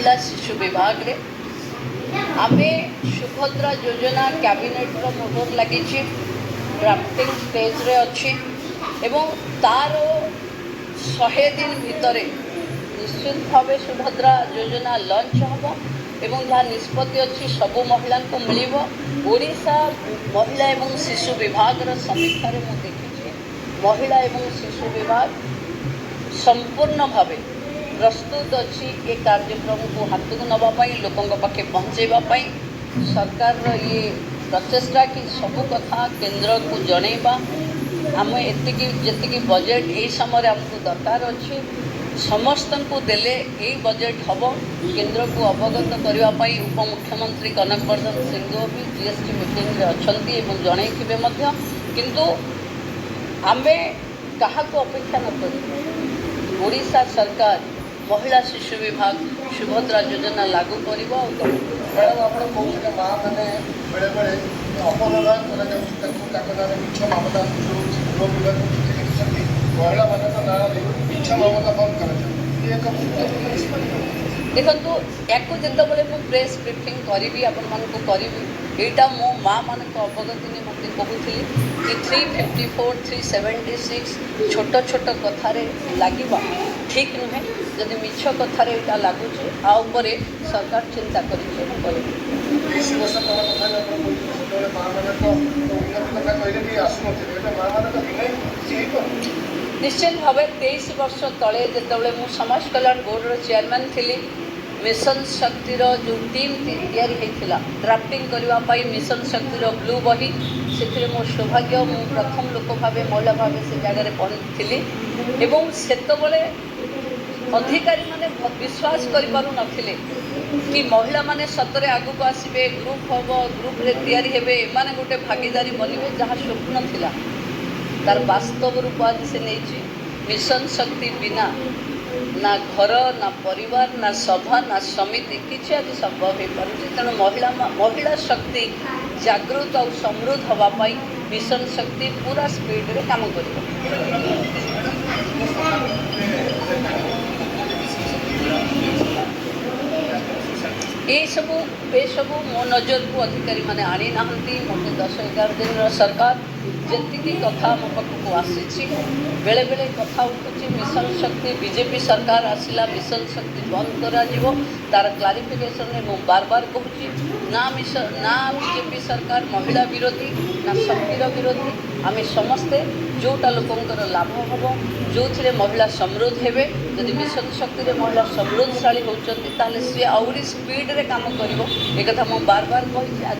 महिला शिशु विभाग रे आमे सुभद्रा योजना कैबिनेट रो मोहर लगी ड्राफ्टिंग स्टेज रे अच्छी एवं तार 100 दिन भितर निश्चित भाव सुभद्रा योजना लॉन्च हम एवं जहाँ निष्पत्ति अच्छी सबू महिला को मिल ओडिशा महिला एवं शिशु विभाग समीक्षा मुझे देखी महिला एवं शिशु विभाग संपूर्ण भाव प्रस्तुत अच्छी ये कार्यक्रम को हाथ को नापी लोकों पाखे पहुँचवाई सरकार ये प्रचेषा कि सबू कथा केंद्र को जनइबा आम एति बजेट यही समय आमको दरकार अच्छी समस्त को देले यही बजेट हम केंद्र को अवगत करने उपमुख्यमंत्री कनक वर्धन सिंह भी जीएसटी मीटिंग अच्छा जनइथिबे किंतु आमे क्या अपेक्षा न कर ओडिशा सरकार महिला शिशु विभाग सुभद्रा योजना लागू कर मैडम आप माँ मैंने बेले बेले अपव्यवहार मिछ मामला जो विभाग महिला मान ना मिछ मामला बंद कर देखो या जिते मुझे प्रेस ब्रीफिंग करी आपण मानक करी यहाँ मो माँ मान अवगति निमंते कहूली कि 354 376 छोट छोट कथार लगे ठीक नुहे जदि मिछ कथार यहाँ लगुच आउे सरकार चिंता कर निश्चित भाव 23 वर्ष तले जिते मु समाज कल्याण बोर्ड चेयरमैन थी मिशन शक्तिर जो टीम या ड्राफ्टिंग करने मिशन शक्तिर ब्लू बही से मो सौभाग्य मु प्रथम लोक भाव महिला भाव से जगह पहुँची एवं सेतबले अधिकारी माने विश्वास करें कि महिला माने सतरे आगु आसबे ग्रुप हम ग्रुप रे तैयारी हेबे एमाने गोटे भागीदारी बनबे जहाँ स्वप्न थिला तार वास्तव रूप आज से नहीं मिशन शक्ति बिना ना घर ना परिवार ना सभा ना समिति किसी आज संभव हो पारे तेणु महिला शक्ति जागृत और समृद्ध हाँपाई मिशन शक्ति पूरा स्पीड रे काम कर सबू मो नजर को अधिकारी माने आनी नाहंती मते 10-11 दिन सरकार जी कथा मो पाखक आसी बेले बेले कथा उठुची मिशन शक्ति बीजेपी सरकार आसला मिशन शक्ति बंद करा तार क्लारिफिकेशन में मु बार बार कहूँ ना बीजेपी सरकार महिला विरोधी ना शक्तिर विरोधी आम समस्ते जोटा लोकंर लाभ हम जो थे महिला समृद्ध हेबे जदि मिशन शक्ति महिला समृद्धशाली होती सी आहरी स्पीड रे काम कर बार बार कही।